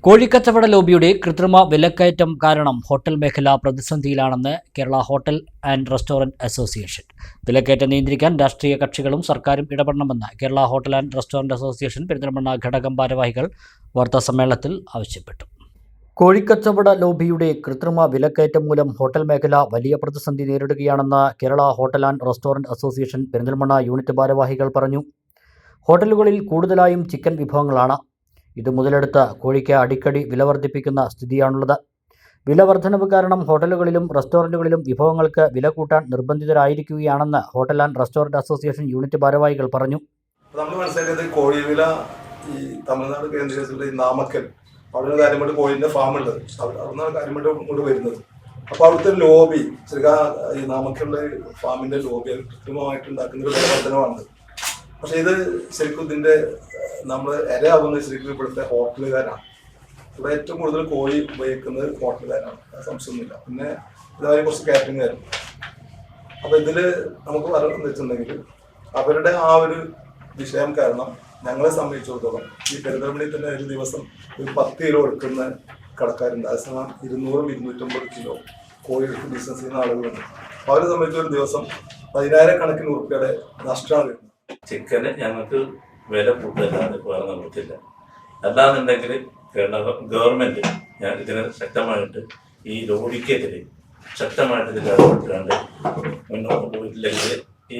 കോഴിക്കച്ചവട ലോബിയുടെ കൃത്രിമ വിലക്കയറ്റം കാരണം ഹോട്ടൽ മേഖല പ്രതിസന്ധിയിലാണെന്ന് Kerala hotel and restaurant association. വിലക്കയറ്റം നിയന്ത്രിക്കാൻ രാഷ്ട്രീയ കക്ഷികളും സർക്കാരും ഇടപെടണമെന്ന് Kerala hotel and restaurant association Perinthalmanna ഘടകം ഭാരവാഹികൾ വാർത്താസമ്മേളനത്തിൽ ആവശ്യപ്പെട്ടു. കോഴിക്കച്ചവട ലോബിയുടെ കൃത്രിമ വിലക്കയറ്റം മൂലം ഹോട്ടൽ മേഖല വലിയ പ്രതിസന്ധി നേരിടുകയാണെന്ന് Kerala hotel and restaurant association Perinthalmanna unit ഭാരവാഹികൾ പറഞ്ഞു. ഹോട്ടലുകളിൽ കൂടുതലായും ചിക്കൻ വിഭവങ്ങളാണ്. ഇത് മുതലെടുത്ത് കോഴിക്ക് അടിക്കടി വില വർദ്ധിപ്പിക്കുന്ന സ്ഥിതിയാണുള്ളത്. വില വർധനവ് കാരണം ഹോട്ടലുകളിലും റെസ്റ്റോറൻറ്റുകളിലും വിഭവങ്ങൾക്ക് വില കൂട്ടാൻ നിർബന്ധിതരായിരിക്കുകയാണെന്ന് hotel and restaurant association unit ഭാരവാഹികൾ പറഞ്ഞു. നമ്മൾ മനസ്സിലാക്കിയത് കോഴി വില ഈ തമിഴ്നാട് കേന്ദ്രീകരിച്ചുള്ള ഈ നാമക്കൽ അവിടെ ഒരു കാര്യമായിട്ട് കോഴിൻ്റെ ഫാമുണ്ട്, അവിടുന്ന് കാര്യമായിട്ട് ഇങ്ങോട്ട് വരുന്നത്. അപ്പോൾ അവിടുത്തെ ലോബി ശരിക്കും ഈ നാമക്കലിൻ്റെ ഫാമിൻ്റെ ലോബി കൃത്രിമമായിട്ട് ഉണ്ടാക്കുന്ന ഒരു വില വർധനമാണ്. പക്ഷെ ഇത് ശരിക്കും ഇതിൻ്റെ നമ്മൾ ഇരയാവുന്നത് ശരിക്കും ഇവിടുത്തെ ഹോട്ടലുകാരാണ്. ഇവിടെ ഏറ്റവും കൂടുതൽ കോഴി ഉപയോഗിക്കുന്നത് ഹോട്ടലുകാരാണ്, സംശയമൊന്നുമില്ല. പിന്നെ ഇതുവരെ കുറച്ച് കാറ്ററിംഗുകാരും. അപ്പോൾ ഇതിൽ നമുക്ക് പറയുന്നത് വെച്ചിട്ടുണ്ടെങ്കിൽ അവരുടെ ആ ഒരു വിഷയം കാരണം ഞങ്ങളെ സംബന്ധിച്ചിടത്തോളം ഈ പെരിന്തൽമണ്ണയിൽ തന്നെ ഒരു ദിവസം ഒരു 10 കിലോ എടുക്കുന്ന കടക്കാരുണ്ട്. അതേസമയം 200-250 കിലോ കോഴി എടുത്ത് ബിസിനസ് ചെയ്യുന്ന ആളുകളുണ്ട്. അപ്പോൾ അവരെ സംബന്ധിച്ച് ഒരു ദിവസം 10,000 കണക്കിന് ഉറുപ്പിയുടെ നഷ്ടമാണ് വരുന്നത്. ചിക്കന് ഞങ്ങൾക്ക് വില കൂടുതലാണ്, വേറെ നിർത്തില്ല. അല്ലാന്നുണ്ടെങ്കിൽ കേരള ഗവൺമെൻറ് ഞാൻ ഇതിന് ശക്തമായിട്ട് ഈ ലോബിക്കെതിരെ ശക്തമായിട്ട് ഇതിൽ ഇടപെട്ടുകൊണ്ട് മുന്നോട്ട് പോയിട്ടില്ലെങ്കിൽ ഈ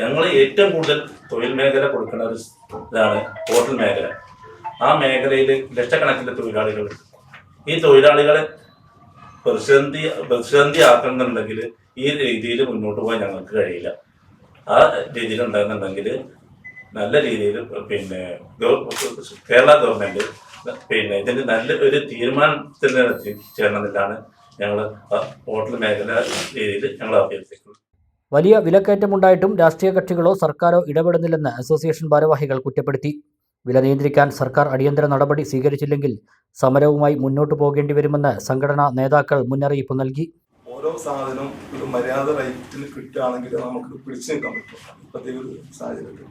ഞങ്ങൾ ഏറ്റവും കൂടുതൽ തൊഴിൽ മേഖല കൊടുക്കുന്ന ഒരു ഇതാണ് ഹോട്ടൽ മേഖല. ആ മേഖലയിൽ ലക്ഷക്കണക്കിന് തൊഴിലാളികളുണ്ട്. ഈ തൊഴിലാളികളെ പ്രതിസന്ധി ആക്കുന്നുണ്ടെങ്കിൽ ഈ രീതിയിൽ മുന്നോട്ട് പോകാൻ ഞങ്ങൾക്ക് കഴിയില്ല. ആ രീതിയിൽ ഉണ്ടാകുന്നുണ്ടെങ്കിൽ നല്ല രീതിയിൽ കേരള ഗവൺമെൻറ് ഇതിന് നല്ല ഒരു തീരുമാനത്തിൽ എത്തിച്ചേരണമെന്നില്ലാണ് ഞങ്ങൾ ഹോട്ടൽ മേഖല രീതിയിൽ ഞങ്ങൾ അഭ്യർത്ഥിക്കുന്നത്. വലിയ വിലക്കയറ്റമുണ്ടായിട്ടും രാഷ്ട്രീയ കക്ഷികളോ സർക്കാരോ ഇടപെടുന്നില്ലെന്ന് അസോസിയേഷൻ ഭാരവാഹികൾ കുറ്റപ്പെടുത്തി. വില നിയന്ത്രിക്കാൻ സർക്കാർ അടിയന്തര നടപടി സ്വീകരിച്ചില്ലെങ്കിൽ സമരവുമായി മുന്നോട്ടു പോകേണ്ടി വരുമെന്ന് സംഘടനാ നേതാക്കൾ മുന്നറിയിപ്പ് നൽകി. ഓരോ സാധനവും ഒരു മര്യാദ റേറ്റിന് കിട്ടുകയാണെങ്കിൽ നമുക്ക് പിടിച്ചു നിൽക്കാൻ പറ്റും ഇപ്പോഴത്തെ ഒരു സാഹചര്യത്തിൽ.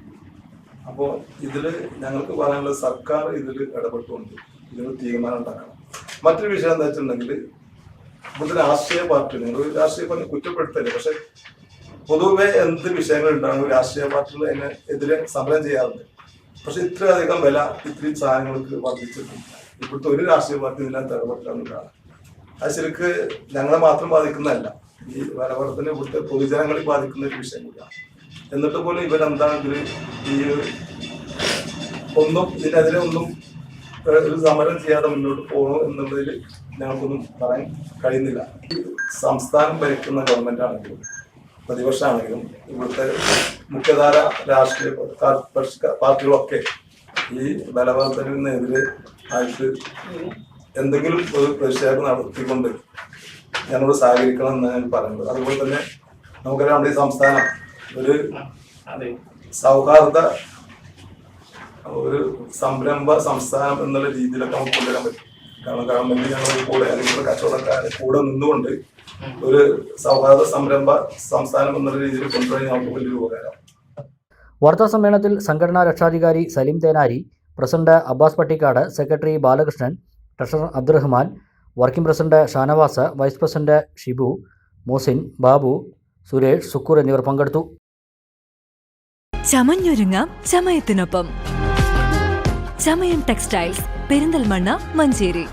അപ്പോൾ ഇതിൽ ഞങ്ങൾക്ക് പറയാനുള്ളത് സർക്കാർ ഇതിൽ ഇടപെട്ടുകൊണ്ട് ഇതിന് തീരുമാനം ഉണ്ടാക്കണം. മറ്റൊരു വിഷയം എന്താ വെച്ചിട്ടുണ്ടെങ്കിൽ ഇവിടുത്തെ രാഷ്ട്രീയ പാർട്ടി, നിങ്ങൾ രാഷ്ട്രീയ പാർട്ടി കുറ്റപ്പെടുത്തല്ലേ, പക്ഷെ പൊതുവെ എന്ത് വിഷയങ്ങൾ ഉണ്ടാകും രാഷ്ട്രീയ പാർട്ടികൾ അതിനെതിരെ സമരം ചെയ്യാറുണ്ട്. പക്ഷെ ഇത്രയധികം വില ഇത്രയും സാധനങ്ങൾക്ക് വർദ്ധിച്ചിട്ടുണ്ട്. ഇവിടുത്തെ ഒരു രാഷ്ട്രീയ പാർട്ടി ഇതിനകത്ത് ഇടപെട്ടാന്നുള്ളതാണ്. അത് ശരിക്ക് ഞങ്ങളെ മാത്രം ബാധിക്കുന്നതല്ല, ഈ വില വർധന ഇവിടുത്തെ പൊതുജനങ്ങളെ ബാധിക്കുന്ന ഒരു വിഷയം കൂടിയാണ്. എന്നിട്ട് പോലും ഇവരെന്താണ് ഈ ഇതിനെതിരെ ഒന്നും ഒരു സമരം ചെയ്യാതെ മുന്നോട്ട് പോകണം എന്നുള്ളതിൽ ഞങ്ങൾക്കൊന്നും പറയാൻ കഴിയുന്നില്ല. ഈ സംസ്ഥാനം ഭരിക്കുന്ന ഗവൺമെന്റ് ആണെങ്കിലും പ്രതിപക്ഷമാണെങ്കിലും ഇവിടുത്തെ മുഖ്യധാര രാഷ്ട്രീയ പാർട്ടികളൊക്കെ ഈ വില വർധനവിനെതിരെ ആയിട്ട് എന്തെങ്കിലും ഒരു പ്രതിഷേധം നടത്തിക്കൊണ്ട് ഞങ്ങളോട് സഹകരിക്കണം എന്ന് ഞാൻ പറയുന്നത്. അതുപോലെ തന്നെ നമുക്കറിയാം നമ്മുടെ ഈ സംസ്ഥാനം ഒരു സൗഹാർദ്ദ ഒരു സംരംഭ സംസ്ഥാനം എന്നുള്ള രീതിയിലൊക്കെ നമുക്ക് കൊണ്ടുവരാൻ പറ്റും. കാരണം ഗവൺമെന്റ് ഞങ്ങളുടെ കൂടെ അല്ലെങ്കിൽ കച്ചവടക്കാരെ കൂടെ നിന്നുകൊണ്ട് ഒരു സൗഹാർദ്ദ സംരംഭ സംസ്ഥാനം എന്നുള്ള രീതിയിൽ കൊണ്ടുവരാൻ നമുക്ക് വലിയൊരു ഉപകാരം. വാർത്താ സമ്മേളനത്തിൽ സംഘടനാ രക്ഷാധികാരി Saleem Thenari, president Abbas Pattikkad, secretary Balakrishnan, treasurer Abdurahman, working president Shanavas, vice president Shibu, Mohsin, Babu, Suresh, Sukkur എന്നിവർ പങ്കെടുത്തു. ചമഞ്ഞൊരുങ്ങാം ചമയത്തിനൊപ്പം. ചമയം ടെക്സ്റ്റൈൽസ്, പെരിന്തൽമണ്ണ, മഞ്ചേരി.